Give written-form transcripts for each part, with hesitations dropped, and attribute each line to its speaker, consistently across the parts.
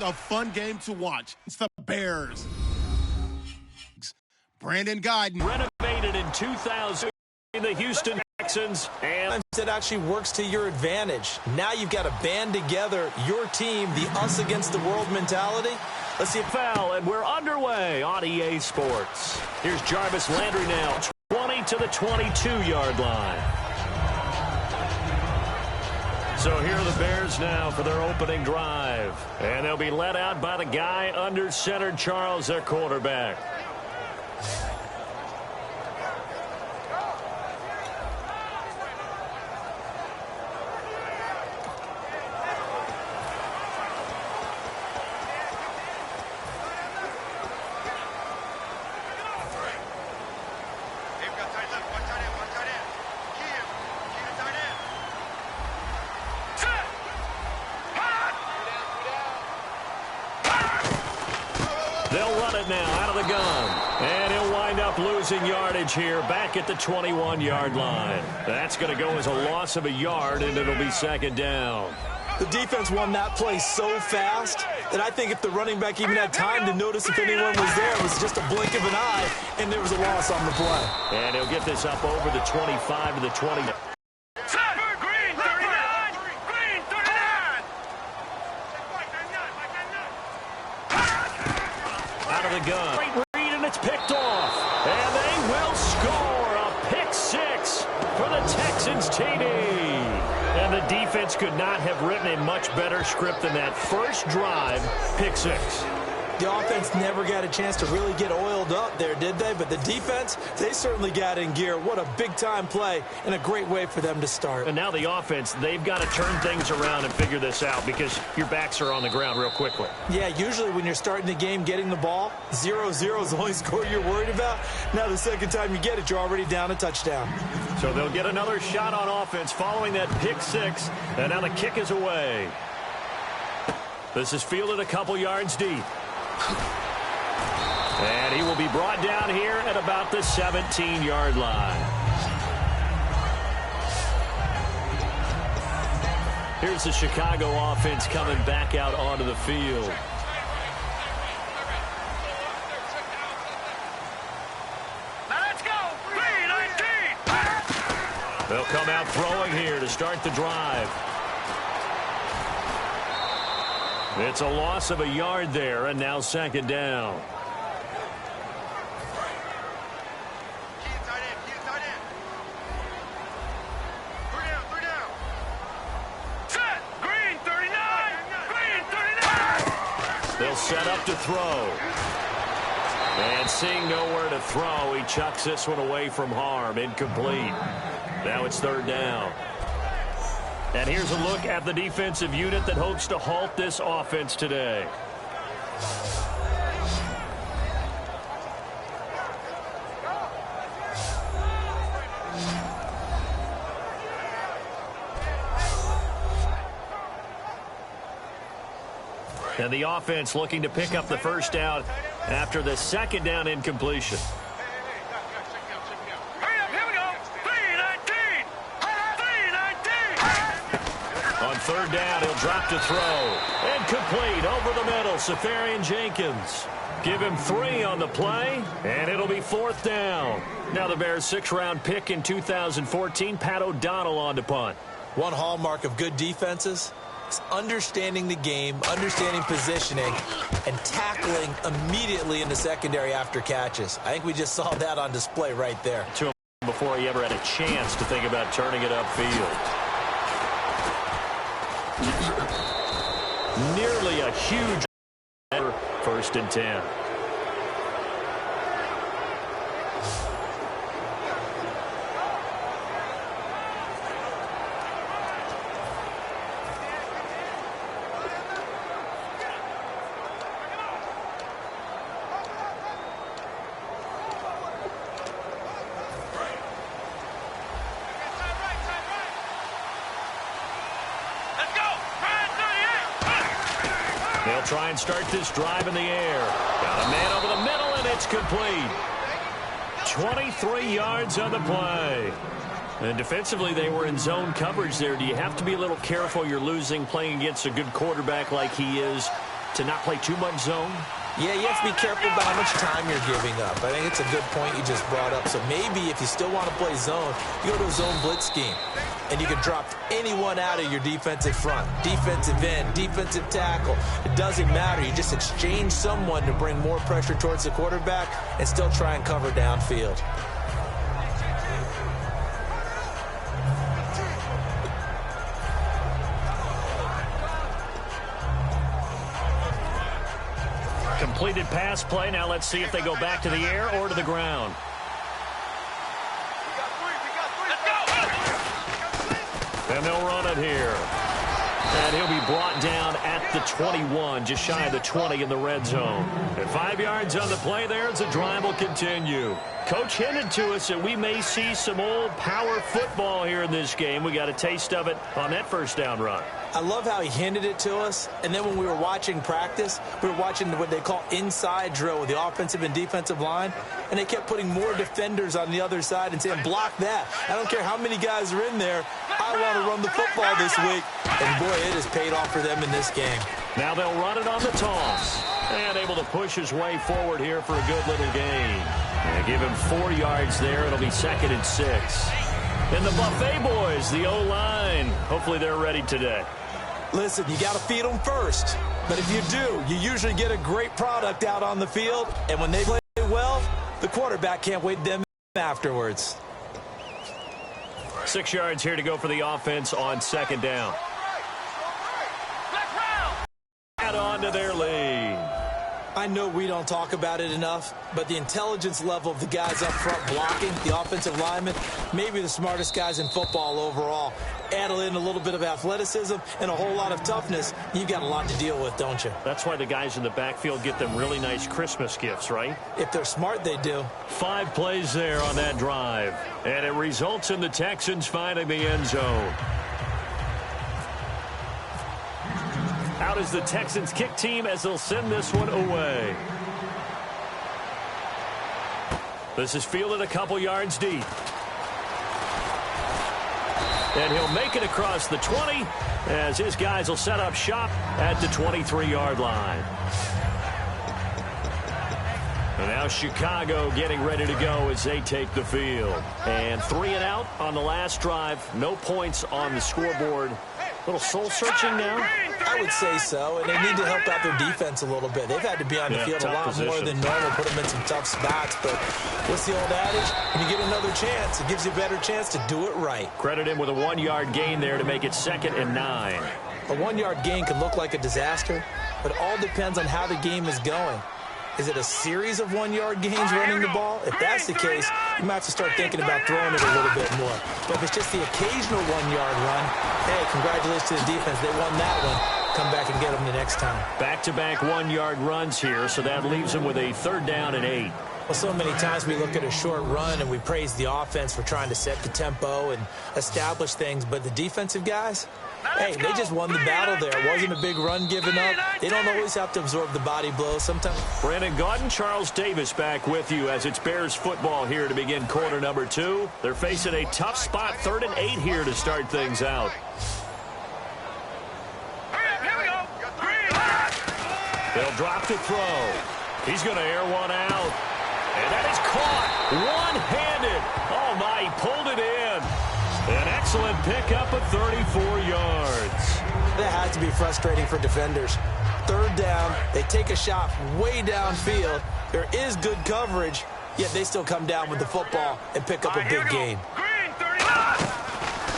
Speaker 1: A fun game to watch. It's the Bears. Brandon Guyton.
Speaker 2: Renovated in 2000 in the Houston Texans. And
Speaker 3: it actually works to your advantage. Now you've got to band together your team, the us against the world mentality.
Speaker 2: Let's see it foul, and we're underway on EA Sports. Here's Jarvis Landry now, 20 to the 22-yard line. So here are the Bears now for their opening drive. And they'll be led out by the guy under center, Charles, their quarterback. They'll run it now out of the gun. And he'll wind up losing yardage here back at the 21-yard line. That's going to go as a loss of a yard, and it'll be second down.
Speaker 3: The defense won that play so fast that I think if the running back even had time to notice if anyone was there, it was just a blink of an eye, and there was a loss on the play.
Speaker 2: And he'll get this up over the 25 to the 20. Gun. Great read, and it's picked off. And they will score a pick six for the Texans TD. And the defense could not have written a much better script than that first drive, pick six.
Speaker 3: The offense never got a chance to really get oiled up there, did they? But the defense, they certainly got in gear. What a big-time play and a great way for them to start.
Speaker 2: And now the offense, they've got to turn things around and figure this out because your backs are on the ground real quickly.
Speaker 3: Yeah, usually when you're starting the game getting the ball, 0-0 is the only score you're worried about. Now the second time you get it, you're already down a touchdown.
Speaker 2: So they'll get another shot on offense following that pick six. And now the kick is away. This is fielded a couple yards deep. And he will be brought down here at about the 17-yard line. Here's the Chicago offense coming back out onto the field.
Speaker 4: Now let's go. 3-19.
Speaker 2: They'll come out throwing here to start the drive. It's a loss of a yard there, and now second down.
Speaker 4: Three down. Set. Green 39. Green 39.
Speaker 2: They'll set up to throw. And seeing nowhere to throw, he chucks this one away from harm. Incomplete. Now it's third down. And here's a look at the defensive unit that hopes to halt this offense today. And the offense looking to pick up the first down after the second down incompletion. Third down, he'll drop to throw. And complete over the middle, Safarian Jenkins. Give him 3 on the play, and it'll be fourth down. Now the Bears' 6th-round pick in 2014, Pat O'Donnell on to punt.
Speaker 3: One hallmark of good defenses is understanding the game, understanding positioning, and tackling immediately in the secondary after catches. I think we just saw that on display right there.
Speaker 2: To him before he ever had a chance to think about turning it upfield. Nearly a huge first and 10. They'll try and start this drive in the air. Got a man over the middle, and it's complete. 23 yards on the play. And defensively, they were in zone coverage there. Do you have to be a little careful? You're losing playing against a good quarterback like he is. to not play too much zone?
Speaker 3: Yeah, you have to be careful about how much time you're giving up. I think it's a good point you just brought up. So maybe if you still want to play zone, you go to a zone blitz scheme. And you can drop anyone out of your defensive front. Defensive end, defensive tackle. It doesn't matter. You just exchange someone to bring more pressure towards the quarterback and still try and cover downfield.
Speaker 2: Completed pass play. Now let's see if they go back to the air or to the ground. And they'll run it here. And he'll be brought down at the 21, just shy of the 20 in the red zone. At 5 yards on the play there as the drive will continue. Coach hinted to us that we may see some old power football here in this game. We got a taste of it on that first down run.
Speaker 3: I love how he hinted it to us. And then when we were watching practice, we were watching what they call inside drill with the offensive and defensive line. And they kept putting more defenders on the other side and saying, block that. I don't care how many guys are in there. I want to run the football this week. And, boy, it has paid off for them in this game.
Speaker 2: Now they'll run it on the toss. And able to push his way forward here for a good little gain. And give him 4 yards there. It'll be 2nd and 6. And the Buffet boys, the O-line, hopefully they're ready today.
Speaker 3: Listen, you got to feed them first. But if you do, you usually get a great product out on the field. And when they play well, the quarterback can't wait them afterwards.
Speaker 2: 6 yards here to go for the offense on 2nd down. Add on to their lead.
Speaker 3: I know we don't talk about it enough, but the intelligence level of the guys up front blocking, the offensive linemen, maybe the smartest guys in football overall. Add in a little bit of athleticism and a whole lot of toughness. You've got a lot to deal with, don't you?
Speaker 2: That's why the guys in the backfield get them really nice Christmas gifts, right?
Speaker 3: If they're smart, they do.
Speaker 2: 5 plays there on that drive. And it results in the Texans finding the end zone. Out is the Texans kick team as they'll send this one away. This is fielded a couple yards deep. And he'll make it across the 20 as his guys will set up shop at the 23-yard line. And now Chicago getting ready to go as they take the field. And 3 and out on the last drive. No points on the scoreboard. Little soul-searching now?
Speaker 3: I would say so, and they need to help out their defense a little bit. They've had to be on the field a lot more than normal, put them in some tough spots. But what's the old adage? When you get another chance, it gives you a better chance to do it right.
Speaker 2: Credit him with a 1-yard gain there to make it 2nd and 9.
Speaker 3: A 1-yard gain can look like a disaster, but it all depends on how the game is going. Is it a series of 1-yard gains running the ball? If that's the case, you might have to start thinking about throwing it a little bit more. But if it's just the occasional 1-yard run, hey, congratulations to the defense. They won that one. Come back and get them the next time.
Speaker 2: Back-to-back 1-yard runs here, so that leaves them with a 3rd down and 8.
Speaker 3: Well, so many times we look at a short run and we praise the offense for trying to set the tempo and establish things, but the defensive guys, hey, they just won the battle there. It wasn't a big run given up. They don't always have to absorb the body blows. Sometimes.
Speaker 2: Brandon Gaudin, Charles Davis back with you as it's Bears football here to begin quarter number 2. They're facing a tough spot, 3rd and 8 here to start things out. They'll drop to throw. He's going to air one out. And that is caught one-handed. Oh, my, he pulled it in. An excellent pickup of 34 yards.
Speaker 3: That has to be frustrating for defenders. 3rd down, they take a shot way downfield. There is good coverage, yet they still come down with the football and pick up a big gain.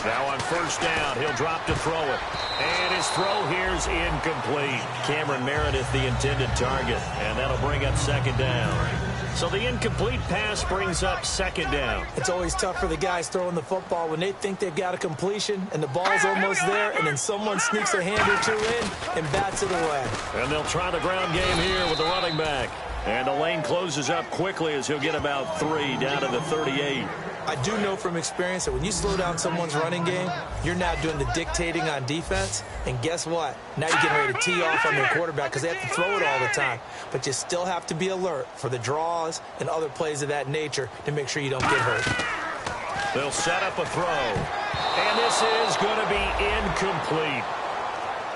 Speaker 2: Now on 1st down, he'll drop to throw it. And his throw here's incomplete. Cameron Meredith, the intended target. And that'll bring up 2nd down. So the incomplete pass brings up 2nd down.
Speaker 3: It's always tough for the guys throwing the football when they think they've got a completion and the ball's almost there, and then someone sneaks a hand or two in and bats it away.
Speaker 2: And they'll try the ground game here with the running back. And the lane closes up quickly as he'll get about 3 down to the 38.
Speaker 3: I do know from experience that when you slow down someone's running game, you're now doing the dictating on defense. And guess what? Now you're getting ready to tee off on their quarterback because they have to throw it all the time. But you still have to be alert for the draws and other plays of that nature to make sure you don't get hurt.
Speaker 2: They'll set up a throw. And this is going to be incomplete.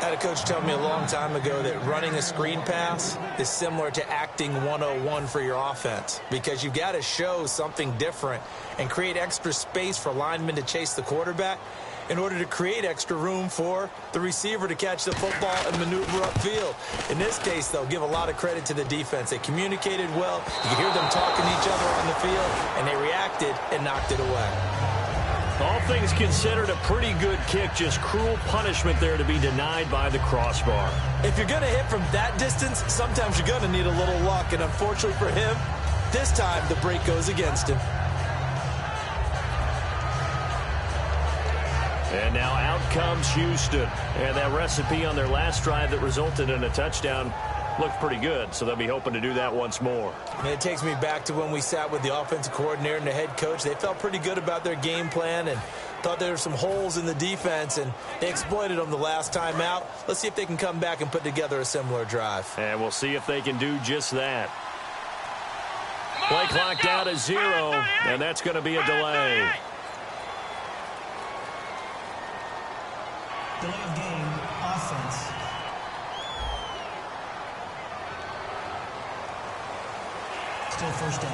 Speaker 3: I had a coach tell me a long time ago that running a screen pass is similar to acting 101 for your offense, because you've got to show something different and create extra space for linemen to chase the quarterback in order to create extra room for the receiver to catch the football and maneuver upfield. In this case, though, give a lot of credit to the defense. They communicated well. You could hear them talking to each other on the field, and they reacted and knocked it away.
Speaker 2: All things considered, a pretty good kick. Just cruel punishment there to be denied by the crossbar.
Speaker 3: If you're going to hit from that distance, sometimes you're going to need a little luck. And unfortunately for him, this time the break goes against him.
Speaker 2: And now out comes Houston. And that recipe on their last drive that resulted in a touchdown looked pretty good, so they'll be hoping to do that once more.
Speaker 3: And it takes me back to when we sat with the offensive coordinator and the head coach. They felt pretty good about their game plan and thought there were some holes in the defense, and they exploited them the last time out. Let's see if they can come back and put together a similar drive.
Speaker 2: And we'll see if they can do just that. Play clock down to 0, and that's going to be a delay.
Speaker 5: Delay of game, offense. Still first down.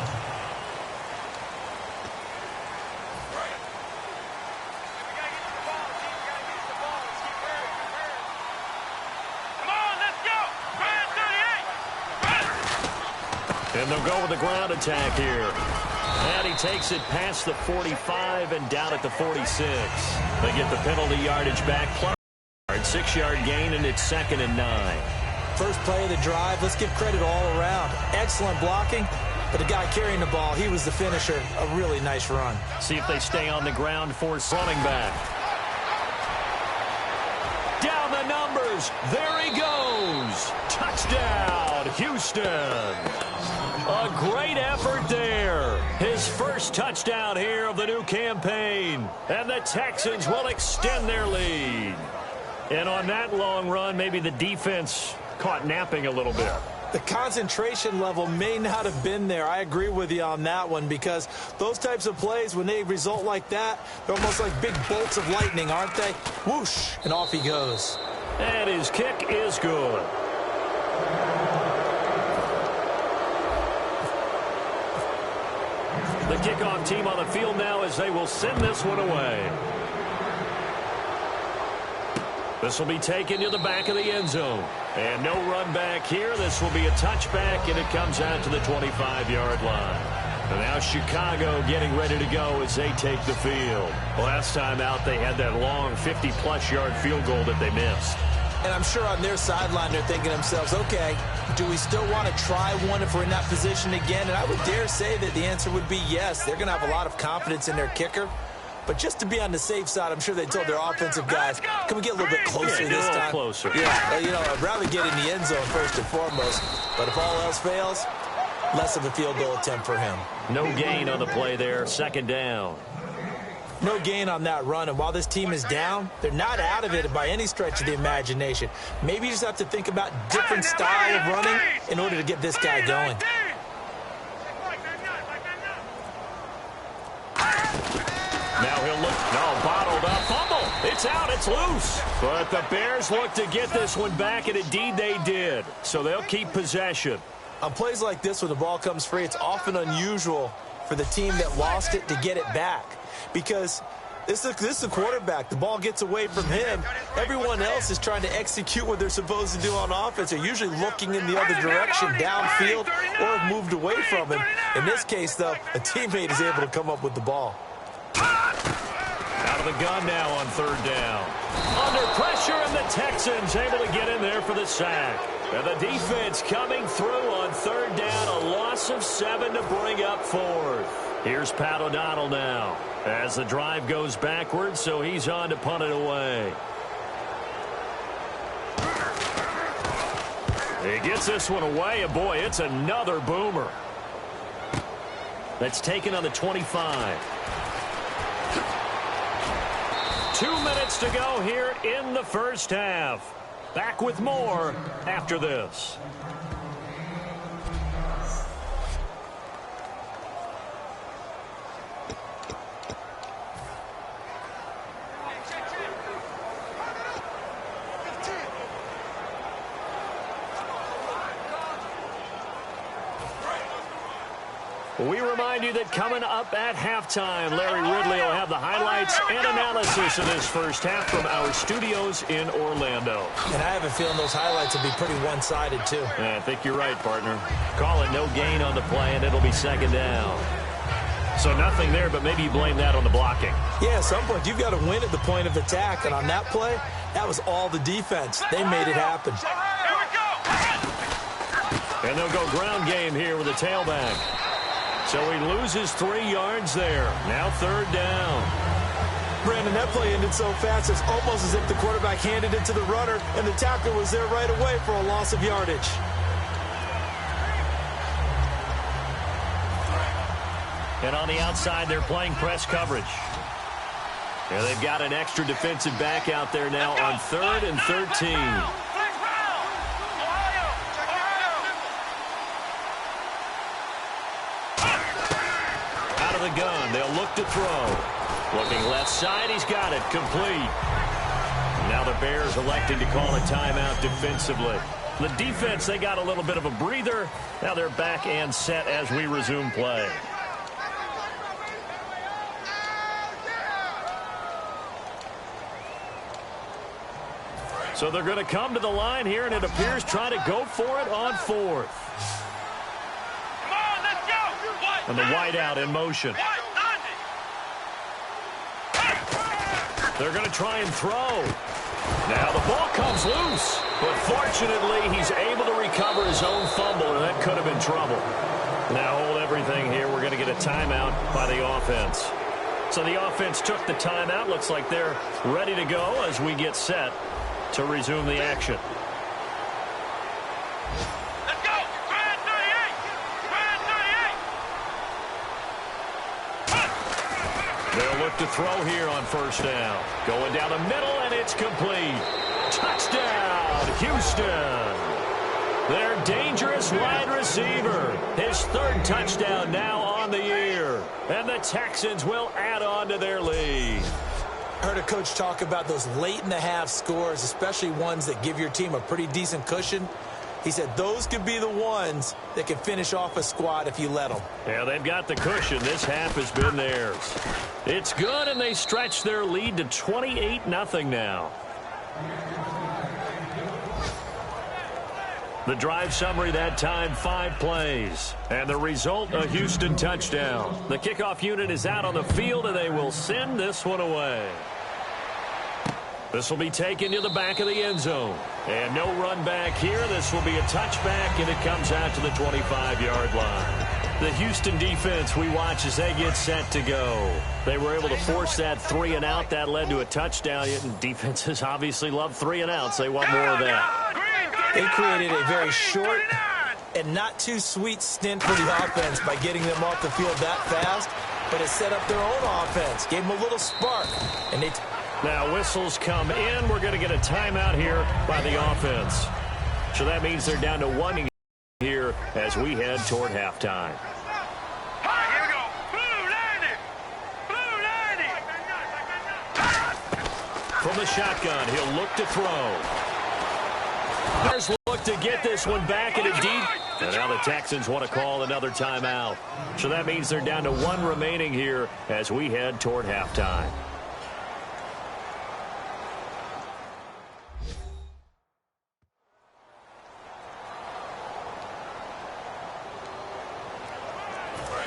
Speaker 2: And they'll go with the ground attack here. And he takes it past the 45 and down at the 46. They get the penalty yardage back. 6-yard gain, and it's 2nd and 9.
Speaker 3: First play of the drive, let's give credit all around. Excellent blocking, but the guy carrying the ball, he was the finisher. A really nice run.
Speaker 2: See if they stay on the ground for running back. Down the numbers. There he goes. Touchdown, Houston. A great effort there. His first touchdown here of the new campaign. And the Texans will extend their lead. And on that long run, maybe the defense caught napping a little bit.
Speaker 3: The concentration level may not have been there. I agree with you on that one, because those types of plays, when they result like that, they're almost like big bolts of lightning, aren't they? Whoosh, and off he goes.
Speaker 2: And his kick is good. The kickoff team on the field now as they will send this one away. This will be taken to the back of the end zone. And no run back here. This will be a touchback, and it comes out to the 25-yard line. And now Chicago getting ready to go as they take the field. Last time out, they had that long 50-plus yard field goal that they missed.
Speaker 3: And I'm sure on their sideline they're thinking to themselves, okay, do we still want to try one if we're in that position again? And I would dare say that the answer would be yes. They're going to have a lot of confidence in their kicker. But just to be on the safe side, I'm sure they told their offensive guys, can we get a little bit closer this time?
Speaker 2: Closer.
Speaker 3: Yeah, you know, I'd rather get in the end zone first and foremost. But if all else fails, less of a field goal attempt for him.
Speaker 2: No gain on the play there. 2nd down.
Speaker 3: No gain on that run. And while this team is down, they're not out of it by any stretch of the imagination. Maybe you just have to think about different style of running in order to get this guy going.
Speaker 2: Now he'll look. No, bottled up. Fumble. It's out. It's loose. But the Bears look to get this one back, and indeed they did. So they'll keep possession.
Speaker 3: On plays like this, when the ball comes free, it's often unusual for the team that lost it to get it back. Because this is the quarterback. The ball gets away from him. Everyone else is trying to execute what they're supposed to do on offense. They're usually looking in the other direction, downfield, or have moved away from him. In this case, though, a teammate is able to come up with the ball.
Speaker 2: Out of the gun now on 3rd down. Under pressure, and the Texans able to get in there for the sack. And the defense coming through on 3rd down. A loss of 7 to bring up 4th. Here's Pat O'Donnell now as the drive goes backwards, so he's on to punt it away. He gets this one away, and boy, it's another boomer. That's taken on the 25. 2 minutes to go here in the first half. Back with more after this. We remind you that coming up at halftime, Larry Ridley will have the highlights and analysis of this first half from our studios in Orlando.
Speaker 3: And I have a feeling those highlights will be pretty one-sided, too.
Speaker 2: Yeah, I think you're right, partner. Call it no gain on the play, and it'll be second down. So nothing there, but maybe you blame that on the blocking.
Speaker 3: Yeah, at some point, you've got to win at the point of attack. And on that play, that was all the defense. They made it happen.
Speaker 4: Here we go.
Speaker 2: And they'll go ground game here with a tailback. So he loses 3 yards there. Now third down.
Speaker 3: Brandon, that play ended so fast, it's almost as if the quarterback handed it to the runner, and the tackler was there right away for a loss of yardage.
Speaker 2: And on the outside, they're playing press coverage. And they've got an extra defensive back out there now on 3rd and 13. Out of the gun, they'll look to throw. Looking left side, he's got it, complete. Now the Bears electing to call a timeout defensively. The defense, they got a little bit of a breather. Now they're back and set as we resume play. So they're going to come to the line here, and it appears trying to go for it on 4th.
Speaker 4: Come on, let's go.
Speaker 2: And the wideout in motion. They're going to try and throw. Now the ball comes loose. But fortunately, he's able to recover his own fumble, and that could have been trouble. Now hold everything here. We're going to get a timeout by the offense. So the offense took the timeout. Looks like they're ready to go as we get set to resume the action.
Speaker 4: Let's go. Grand 38. Grand 38.
Speaker 2: They'll look to throw here on first down. Going down the middle, and it's complete. Touchdown, Houston. Their dangerous wide receiver. His 3rd touchdown now on the year. And the Texans will add on to their lead.
Speaker 3: I heard a coach talk about those late-in-the-half scores, especially ones that give your team a pretty decent cushion. He said those could be the ones that can finish off a squad if you let them.
Speaker 2: Yeah, they've got the cushion. This half has been theirs. It's good, and they stretch their lead to 28-0 now. The drive summary that time, 5 plays. And the result, a Houston touchdown. The kickoff unit is out on the field, and they will send this one away. This will be taken to the back of the end zone. And no run back here. This will be a touchback, and it comes out to the 25-yard line. The Houston defense we watch as they get set to go. They were able to force that 3 and out. That led to a touchdown. And defenses obviously love 3 and outs. They want more of that.
Speaker 3: They created a very short and not too sweet stint for the offense by getting them off the field that fast, but it set up their own offense, gave them a little spark. And they
Speaker 2: now whistles come in. We're going to get a timeout here by the offense. So that means they're down to 1 here as we head toward halftime.
Speaker 4: Here we go. Blue 90.
Speaker 2: From the shotgun, he'll look to throw. Bears look to get this one back in it deep. And now the Texans want to call another timeout. So that means they're down to 1 remaining here as we head toward halftime.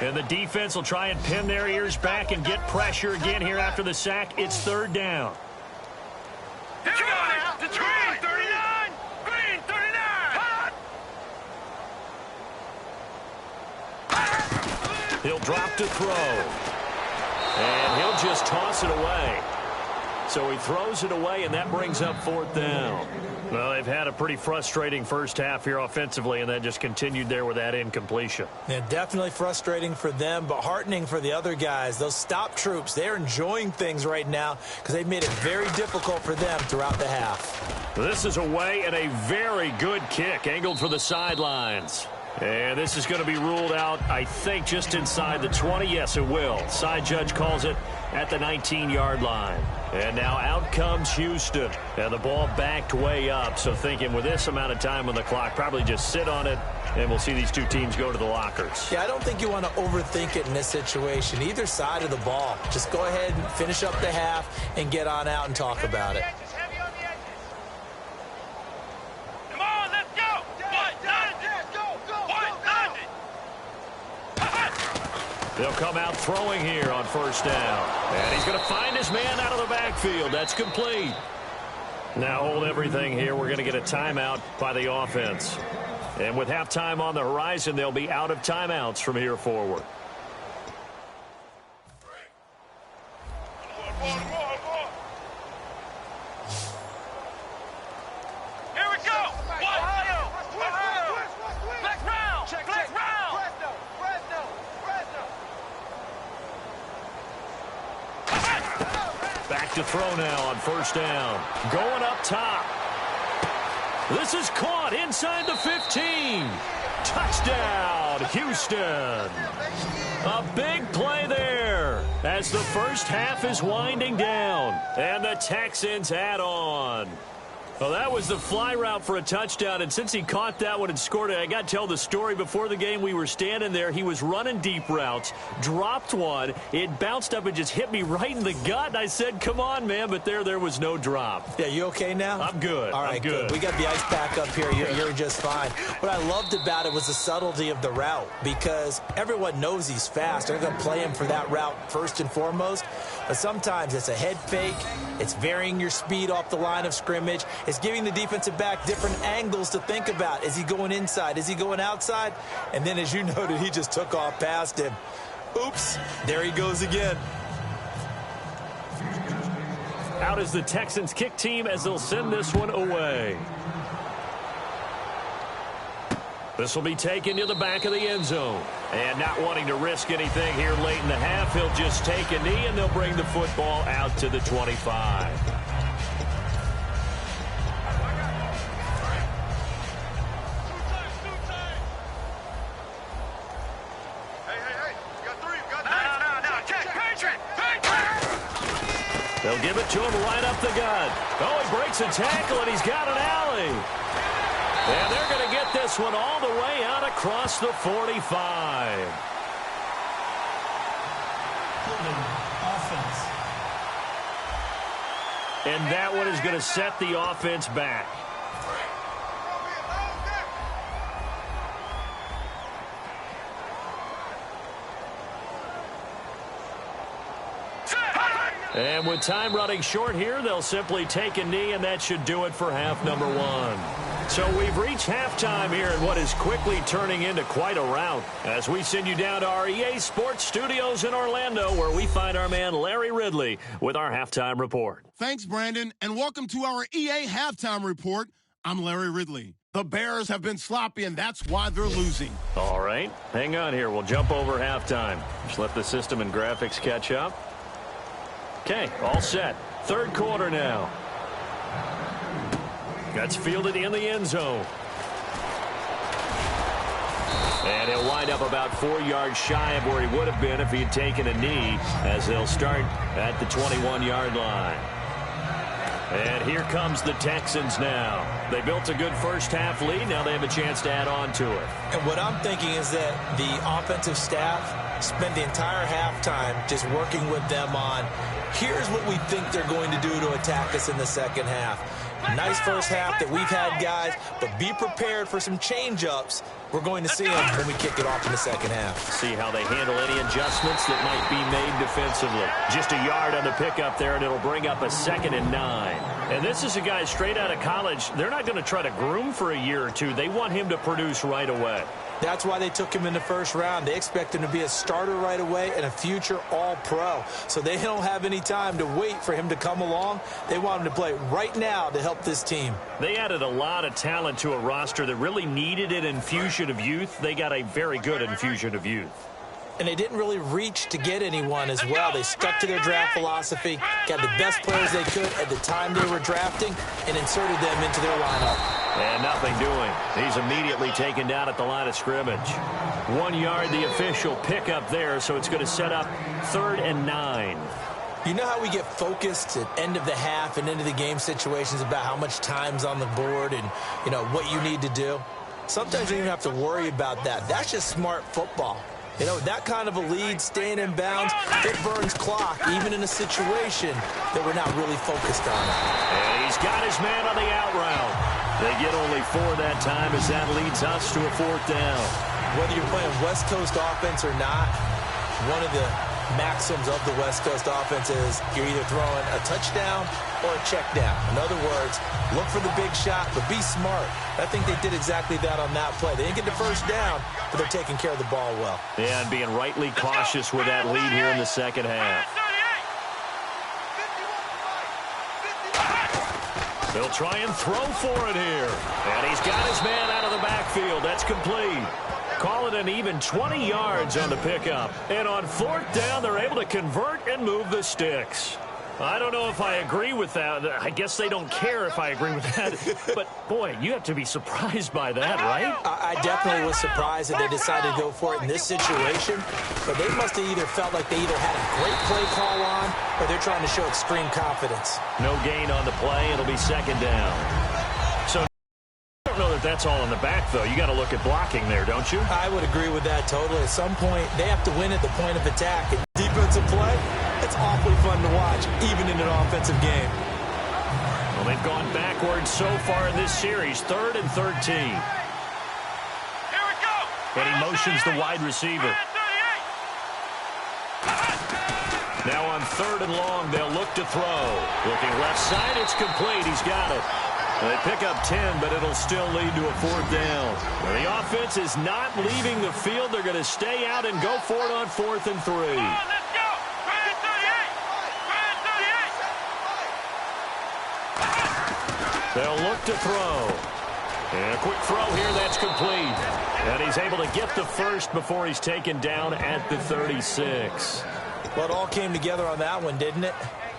Speaker 2: And the defense will try and pin their ears back and get pressure again here after the sack. It's 3rd down.
Speaker 4: Here we go. It's green 39. Green 39.
Speaker 2: He'll drop to throw. And he'll just toss it away. So he throws it away, and that brings up 4th down. Well, they've had a pretty frustrating first half here offensively, and that just continued there with that incompletion.
Speaker 3: Yeah, definitely frustrating for them, but heartening for the other guys. Those stop troops, they're enjoying things right now because they've made it very difficult for them throughout the half.
Speaker 2: This is away, and a very good kick angled for the sidelines. And this is going to be ruled out, I think, just inside the 20. Yes, it will. Side judge calls it at the 19-yard line. And now out comes Houston. And the ball backed way up. So thinking with this amount of time on the clock, probably just sit on it And we'll see these two teams go to the lockers.
Speaker 3: Yeah, I don't think you want to overthink it in this situation. Either side of the ball. Just go ahead and finish up the half and get on out and talk about it.
Speaker 4: Come on, let's go.
Speaker 2: They'll come out throwing here on first down. And he's going to find his man out of the backfield. That's complete. Now hold everything here. We're going to get a timeout by the offense. And with halftime on the horizon, they'll be out of timeouts from here forward.
Speaker 4: Here we go. Flex round. Flex round.
Speaker 2: Back to throw now on first down. Going up top. This is caught inside the 15. Touchdown, Houston. A big play there as the first half is winding down. And the Texans add on. Well, that was the fly route for a touchdown, and since he caught that one and scored it, I got to tell the story. Before the game, we were standing there. He was running deep routes, dropped one. It bounced up and just hit me right in the gut, and I said, come on, man, but there was no drop.
Speaker 3: Yeah, you okay now?
Speaker 2: I'm good.
Speaker 3: All right,
Speaker 2: I'm good.
Speaker 3: We got the ice pack up here. You're just fine. What I loved about it was the subtlety of the route, because everyone knows he's fast. They're going to play him for that route first and foremost, but sometimes it's a head fake. It's varying your speed off the line of scrimmage. It's giving the defensive back different angles to think about. Is he going inside? Is he going outside? And then, as you noted, he just took off past him. Oops, there he goes again.
Speaker 2: Out is the Texans kick team as they'll send this one away. This will be taken to the back of the end zone. And not wanting to risk anything here late in the half, he'll just take a knee and they'll bring the football out to the 25. They'll give it to him right up the gut. Oh, he breaks a tackle, and he's got an alley. And they're going to get this one all the way out across the 45.
Speaker 5: Offense.
Speaker 2: And that one is going to set the offense back. And with time running short here, they'll simply take a knee, and that should do it for half number one. So we've reached halftime here in what is quickly turning into quite a rout as we send you down to our EA Sports Studios in Orlando, where we find our man Larry Ridley with our halftime report.
Speaker 1: Thanks, Brandon, and welcome to our EA Halftime Report. I'm Larry Ridley. The Bears have been sloppy, and that's why they're losing.
Speaker 2: All right, hang on here. We'll jump over halftime. Just let the system and graphics catch up. Okay, all set. Third quarter now. That's fielded in the end zone. And he'll wind up about 4 yards shy of where he would have been if he had taken a knee, as they'll start at the 21-yard line. And here comes the Texans now. They built a good first half lead. Now they have a chance to add on to it.
Speaker 3: And what I'm thinking is that the offensive staff spent the entire halftime just working with them on, here's what we think they're going to do to attack us in the second half. Nice first half that we've had, guys, but be prepared for some change-ups. We're going to see them when we kick it off in the second half.
Speaker 2: See how they handle any adjustments that might be made defensively. Just a yard on the pickup there, and it'll bring up a 2nd and 9. And this is a guy straight out of college. They're not going to try to groom for a year or two. They want him to produce right away.
Speaker 3: That's why they took him in the first round. They expect him to be a starter right away and a future all-pro. So they don't have any time to wait for him to come along. They want him to play right now to help this team.
Speaker 2: They added a lot of talent to a roster that really needed an infusion of youth. They got a very good infusion of youth.
Speaker 3: And they didn't really reach to get anyone as well. They stuck to their draft philosophy, got the best players they could at the time they were drafting, and inserted them into their lineup.
Speaker 2: And nothing doing. He's immediately taken down at the line of scrimmage. 1 yard, the official pickup there, so it's going to set up 3rd and 9.
Speaker 3: You know how we get focused at end of the half and into the game situations about how much time's on the board and, you know, what you need to do? Sometimes you don't even have to worry about that. That's just smart football. You know, that kind of a lead, staying in bounds, it burns clock, even in a situation that we're not really focused on.
Speaker 2: And he's got his man on the out route. They get only 4 that time as that leads us to a 4th down.
Speaker 3: Whether you're playing West Coast offense or not, one of the maxims of the West Coast offense is you're either throwing a touchdown or a check down. In other words, look for the big shot, but be smart. I think they did exactly that on that play. They didn't get the first down, but they're taking care of the ball well.
Speaker 2: Yeah, and being rightly cautious with that lead here in the second half. They'll try and throw for it here. And he's got his man out of the backfield. That's complete. Call it an even 20 yards on the pickup. And on 4th down, they're able to convert and move the sticks. I don't know if I agree with that. I guess they don't care if I agree with that. But, boy, you have to be surprised by that, right?
Speaker 3: I definitely was surprised that they decided to go for it in this situation. But they must have either felt like they either had a great play call on or they're trying to show extreme confidence.
Speaker 2: No gain on the play. It'll be 2nd down. So I don't know that that's all in the back, though. You got to look at blocking there, don't you?
Speaker 3: I would agree with that totally. At some point, they have to win at the point of attack. And defensive play, it's awfully fun to watch, even in an offensive game.
Speaker 2: Well, they've gone backwards so far in this series, 3rd and 13.
Speaker 4: Here we go.
Speaker 2: And he motions the wide receiver. Now on 3rd and long, they'll look to throw. Looking left side, it's complete. He's got it. They pick up 10, but it'll still lead to a 4th down. Well, the offense is not leaving the field. They're going to stay out and go for it on 4th and 3.
Speaker 4: Let's go. Grand 38.
Speaker 2: They'll look to throw. And a quick throw here, that's complete. And he's able to get the first before he's taken down at the 36.
Speaker 3: Well, it all came together on that one, didn't it?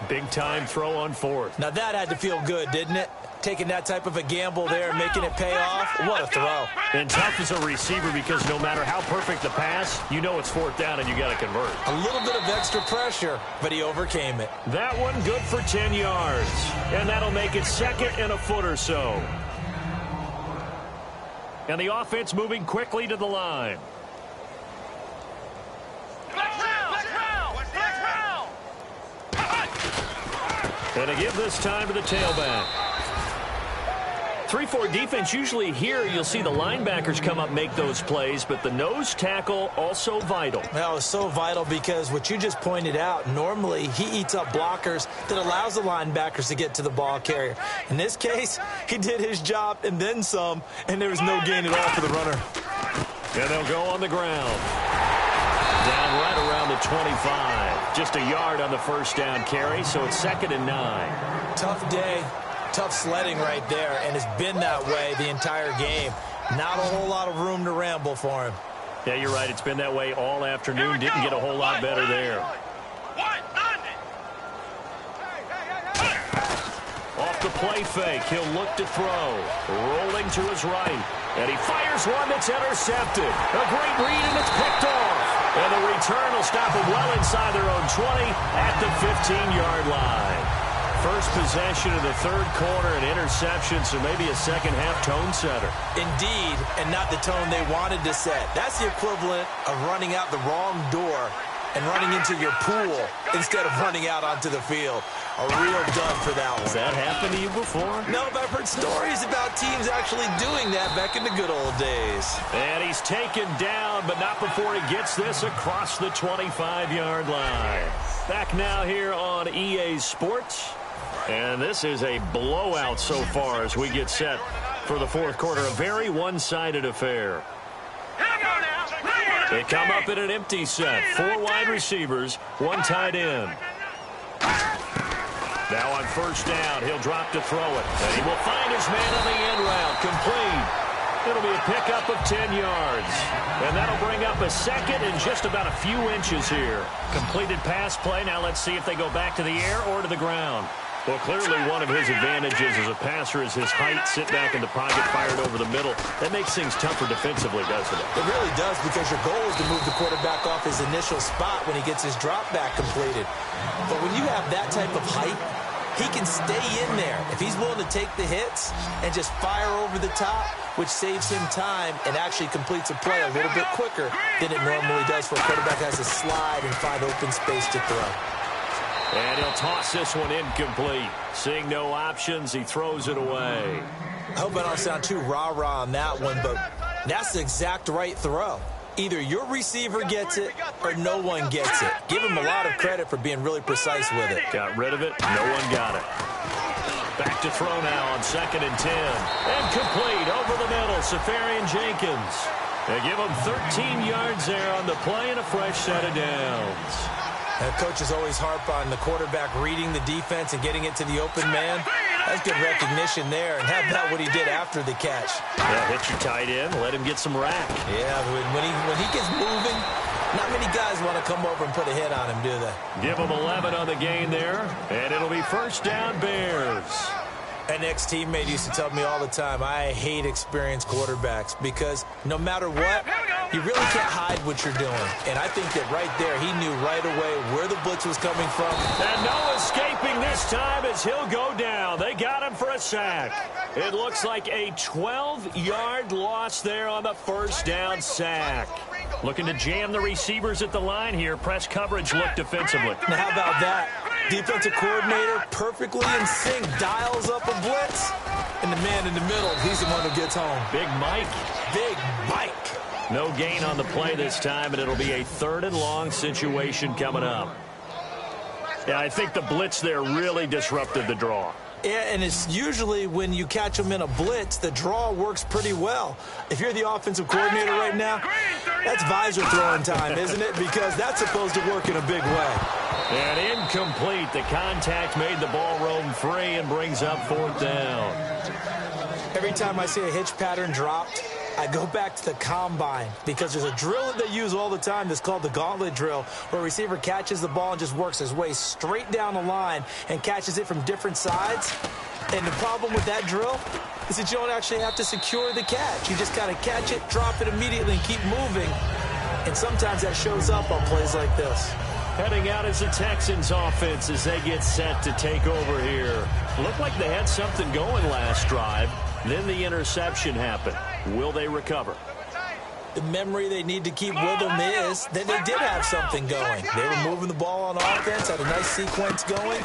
Speaker 2: Big time throw on 4th.
Speaker 3: Now that had to feel good, didn't it? Taking that type of a gamble there and making it pay off. What a throw.
Speaker 2: And tough as a receiver because no matter how perfect the pass, you know it's 4th down and you got to convert.
Speaker 3: A little bit of extra pressure, but he overcame it.
Speaker 2: That one good for 10 yards. And that'll make it 2nd and a foot or so. And the offense moving quickly to the line. And to give this time to the tailback. 3-4 defense, usually here you'll see the linebackers come up make those plays, but the nose tackle also vital.
Speaker 3: Well, it's so vital because what you just pointed out, normally he eats up blockers that allows the linebackers to get to the ball carrier. In this case, he did his job and then some, and there was no gain at all for the runner.
Speaker 2: And they'll go on the ground. Down right around the 25. Just a yard on the first down carry, so it's 2nd and 9.
Speaker 3: Tough day. Tough sledding right there, and it's been that way the entire game. Not a whole lot of room to ramble for him.
Speaker 2: Yeah, you're right. It's been that way all afternoon. Didn't get a whole lot better there. Off the play fake, he'll look to throw. Rolling to his right. And he fires one that's intercepted. A great read, and it's picked off. And the return will stop him well inside their own 20 at the 15-yard line. First possession of the 3rd quarter, an interception, so maybe a second-half tone setter.
Speaker 3: Indeed, and not the tone they wanted to set. That's the equivalent of running out the wrong door and running into your pool instead of running out onto the field. A real dud for that one.
Speaker 2: Has that happened to you before?
Speaker 3: No, but I've heard stories about teams actually doing that back in the good old days.
Speaker 2: And he's taken down, but not before he gets this across the 25-yard line. Back now here on EA Sports. And this is a blowout so far as we get set for the 4th quarter. A very one-sided affair. They come up in an empty set. 4 wide receivers, 1 tight end. Now on first down, he'll drop to throw it. And he will find his man on the end route. Complete. It'll be a pickup of 10 yards. And that'll bring up a 2nd and just about a few inches here. Completed pass play. Now let's see if they go back to the air or to the ground. Well, clearly one of his advantages as a passer is his height. Sit back in the pocket, fired over the middle. That makes things tougher defensively, doesn't it?
Speaker 3: It really does, because your goal is to move the quarterback off his initial spot when he gets his drop back completed. But when you have that type of height, He can stay in there if he's willing to take the hits and just fire over the top, which saves him time and actually completes a play a little bit quicker than it normally does for a quarterback that has to slide and find open space to throw.
Speaker 2: And he'll toss this one incomplete. Seeing no options, he throws it away.
Speaker 3: I hope I don't sound too rah-rah on that one, but that's the exact right throw. Either your receiver gets it or no one gets it. Give him a lot of credit for being really precise with it.
Speaker 2: Got rid of it. No one got it. Back to throw now on 2nd and 10. And complete over the middle. Safarian Jenkins. They give him 13 yards there on the play and a fresh set of downs.
Speaker 3: And coaches always harp on the quarterback reading the defense and getting it to the open man. That's good recognition there. And how about what he did after the catch?
Speaker 2: Yeah, hit your tight end. Let him get some rack.
Speaker 3: Yeah, when he gets moving, not many guys want to come over and put a hit on him, do they?
Speaker 2: Give him 11 on the gain there. And it'll be first down Bears.
Speaker 3: An ex-teammate used to tell me all the time, I hate experienced quarterbacks because no matter what, you really can't hide what you're doing. And I think that right there, he knew right away where the blitz was coming from.
Speaker 2: And no escaping this time as he'll go down. They got him for a sack. It looks like a 12-yard loss there on the first down sack. Looking to jam the receivers at the line here. Press coverage look defensively.
Speaker 3: Now, how about that? Defensive coordinator perfectly in sync, dials up a blitz. And the man in the middle, he's the one who gets home.
Speaker 2: Big Mike.
Speaker 3: Big Mike.
Speaker 2: No gain on the play this time, and it'll be a 3rd and long situation coming up. Yeah, I think the blitz there really disrupted the draw.
Speaker 3: Yeah, and it's usually when you catch them in a blitz, the draw works pretty well. If you're the offensive coordinator right now, that's visor throwing time, isn't it? Because that's supposed to work in a big way.
Speaker 2: And incomplete. The contact made the ball roam free and brings up 4th down.
Speaker 3: Every time I see a hitch pattern dropped, I go back to the combine because there's a drill that they use all the time that's called the gauntlet drill, where a receiver catches the ball and just works his way straight down the line and catches it from different sides. And the problem with that drill is that you don't actually have to secure the catch. You just kind of catch it, drop it immediately, and keep moving. And sometimes that shows up on plays like this.
Speaker 2: Heading out is the Texans offense as they get set to take over here. Looked like they had something going last drive. Then the interception happened. Will they recover?
Speaker 3: The memory they need to keep with them is that they did have something going. They were moving the ball on offense, had a nice sequence going.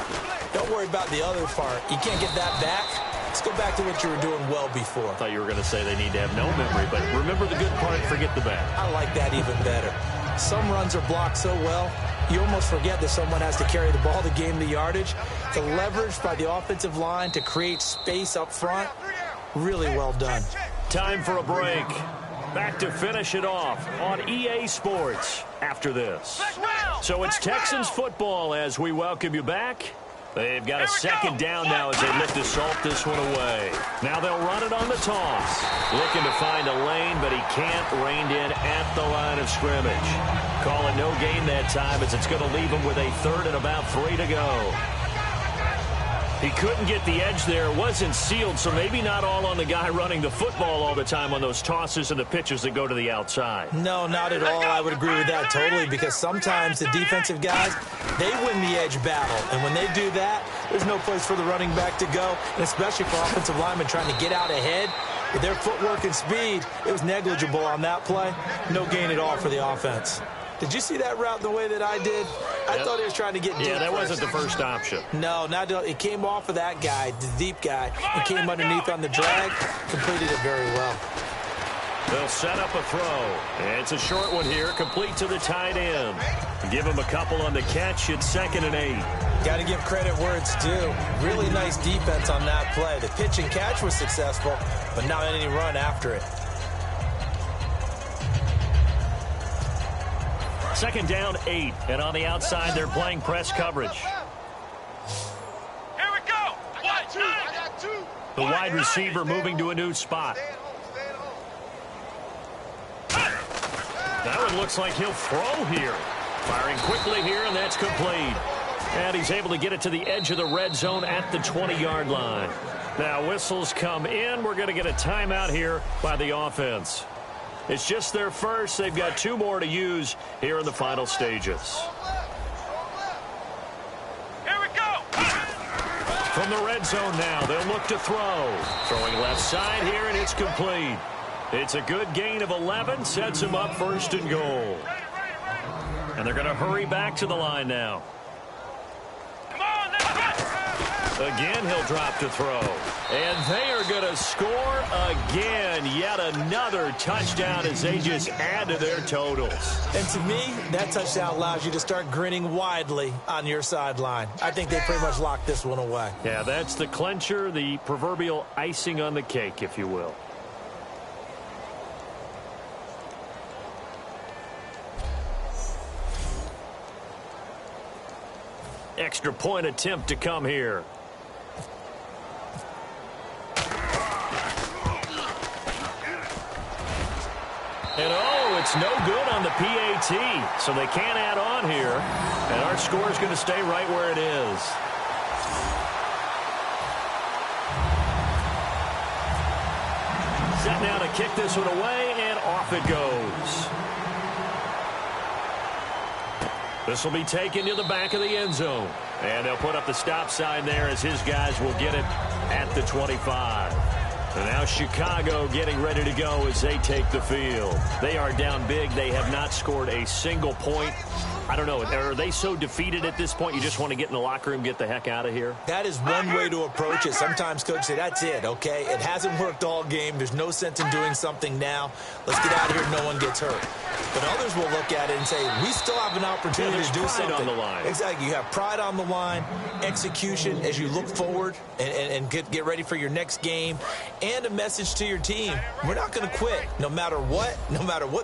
Speaker 3: Don't worry about the other part. You can't get that back. Let's go back to what you were doing well before.
Speaker 2: I thought you were going to say they need to have no memory, but remember the good part, forget the bad.
Speaker 3: I like that even better. Some runs are blocked so well, you almost forget that someone has to carry the ball to gain the yardage. The leverage by the offensive line to create space up front, really well done.
Speaker 2: Time for a break. Back to finish it off on EA Sports after this. So it's Texans football as we welcome you back. They've got a 2nd down now as they look to salt this one away. Now they'll run it on the toss. Looking to find a lane, but he can't. Reined in at the line of scrimmage. Call it no gain that time as it's going to leave him with a 3rd and about 3 to go. He couldn't get the edge there. Wasn't sealed, so maybe not all on the guy running the football all the time on those tosses and the pitches that go to the outside.
Speaker 3: No, not at all. I would agree with that totally because sometimes the defensive guys, they win the edge battle. And when they do that, there's no place for the running back to go, and especially for offensive linemen trying to get out ahead. With their footwork and speed, it was negligible on that play. No gain at all for the offense. Did you see that route the way that I did? I thought he was trying to get deep.
Speaker 2: Yeah, that wasn't the first option.
Speaker 3: No, it came off of that guy, the deep guy, and came underneath on the drag. Completed it very well.
Speaker 2: They'll set up a throw. It's a short one here, complete to the tight end. Give him a couple on the catch. It's 2nd and 8.
Speaker 3: Got to give credit where it's due. Really nice defense on that play. The pitch and catch was successful, but not any run after it.
Speaker 2: 2nd down, 8. And on the outside, they're playing press coverage.
Speaker 4: Here we go. I got two.
Speaker 2: The wide receiver moving to a new spot. That one looks like he'll throw here. Firing quickly here, and that's complete. And he's able to get it to the edge of the red zone at the 20-yard line. Now whistles come in. We're going to get a timeout here by the offense. It's just their first. They've got 2 more to use here in the final stages.
Speaker 4: Here we go.
Speaker 2: From the red zone now, they'll look to throw. Throwing left side here, and it's complete. It's a good gain of 11, sets him up first and goal. And they're going to hurry back to the line now.
Speaker 4: Come on, let's go!
Speaker 2: Again, he'll drop to throw. And they are going to score again. Yet another touchdown as they just add to their totals.
Speaker 3: And to me, that touchdown allows you to start grinning widely on your sideline. I think they pretty much locked this one away.
Speaker 2: Yeah, that's the clincher, the proverbial icing on the cake, if you will. Extra point attempt to come here. And oh, it's no good on the PAT, so they can't add on here. And our score is going to stay right where it is. Set now to kick this one away, and off it goes. This will be taken to the back of the end zone. And they'll put up the stop sign there as his guys will get it at the 25. And now Chicago getting ready to go as they take the field. They are down big. They have not scored a single point. I don't know. Are they so defeated at this point you just want to get in the locker room, get the heck out of here?
Speaker 3: That is one way to approach it. Sometimes coaches say, that's it, okay? It hasn't worked all game. There's no sense in doing something now. Let's get out of here. No one gets hurt. But others will look at it and say, we still have an opportunity to do something.
Speaker 2: On the line.
Speaker 3: Exactly. You have pride on the line, execution as you look forward and get ready for your next game, and a message to your team. We're not going to quit. No matter what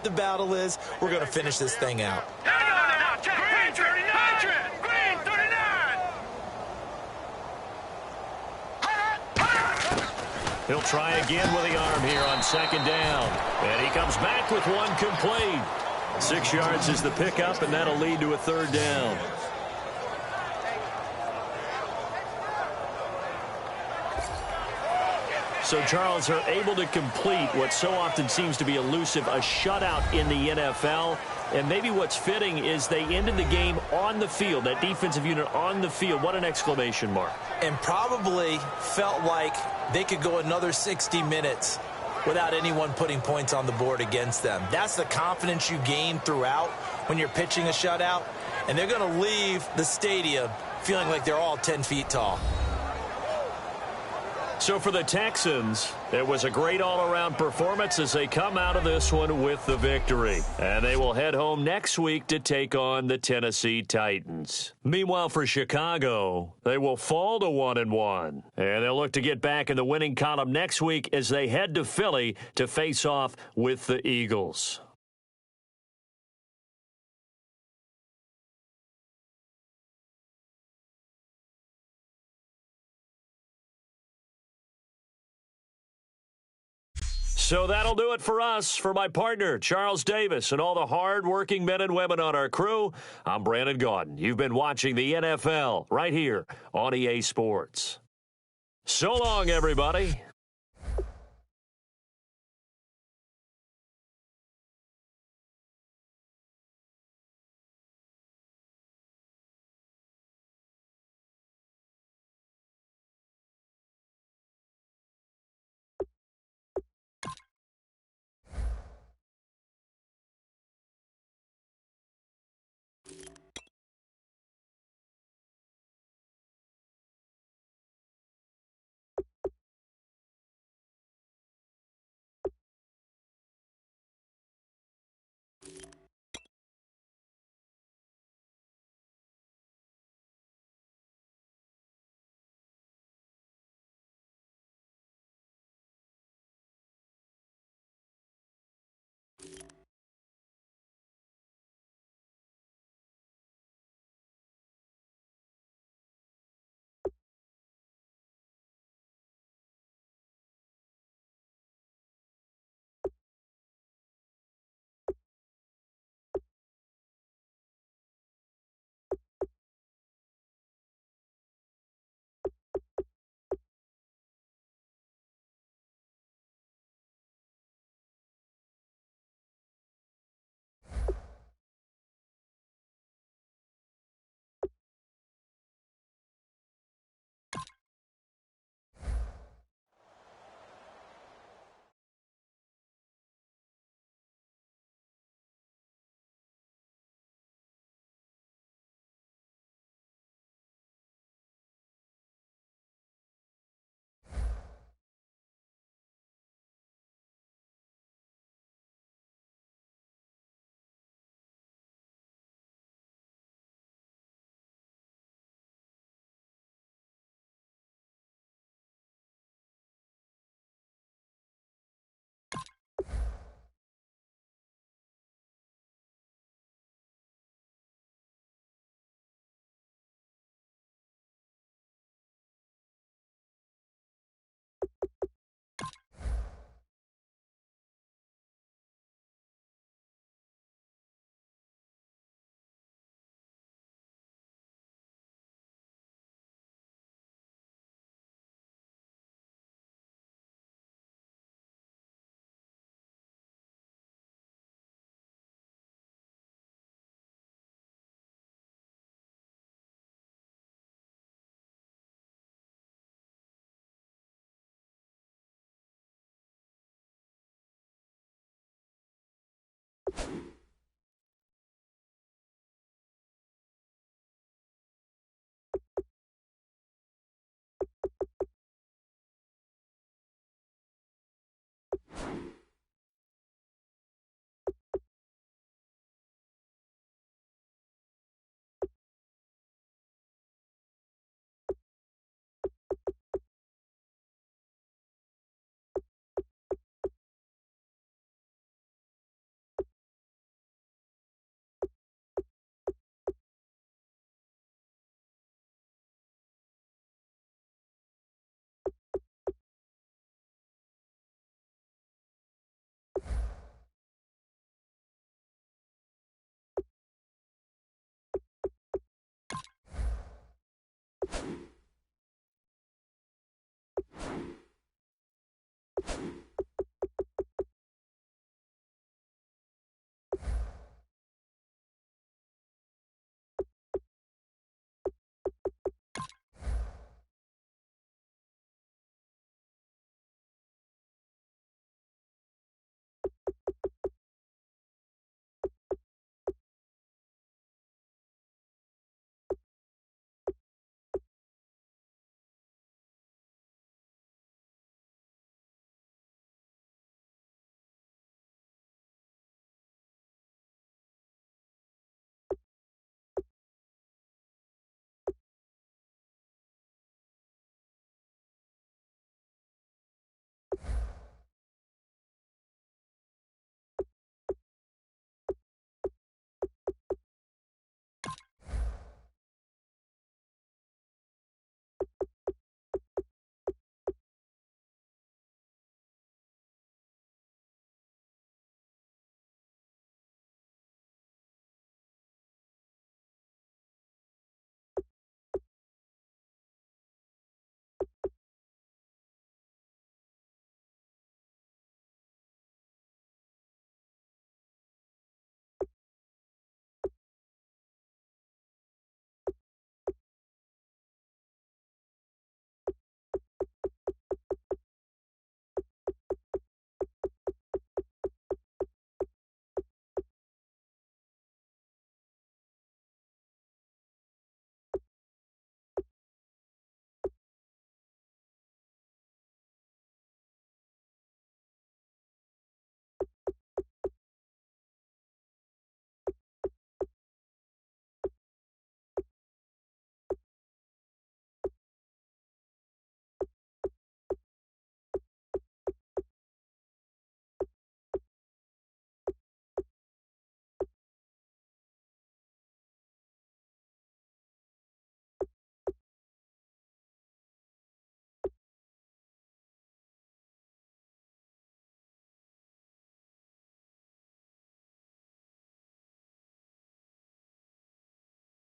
Speaker 3: the battle is, we're going to finish this thing out.
Speaker 4: Green 39! Green 39!
Speaker 2: He'll try again with the arm here on second down. And he comes back with one complete. 6 yards is the pickup, and that'll lead to a third down. So, Charles, are able to complete what so often seems to be elusive, a shutout in the NFL. And maybe what's fitting is they ended the game on the field, that defensive unit on the field. What an exclamation mark.
Speaker 3: And probably felt like they could go another 60 minutes without anyone putting points on the board against them. That's the confidence you gain throughout when you're pitching a shutout. And they're going to leave the stadium feeling like they're all 10 feet tall.
Speaker 2: So for the Texans, it was a great all-around performance as they come out of this one with the victory. And they will head home next week to take on the Tennessee Titans. Meanwhile, for Chicago, they will fall to 1-1. And they'll look to get back in the winning column next week as they head to Philly to face off with the Eagles. So that'll do it for us. For my partner, Charles Davis, and all the hard-working men and women on our crew, I'm Brandon Gaudin. You've been watching the NFL right here on EA Sports. So long, everybody.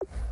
Speaker 1: it.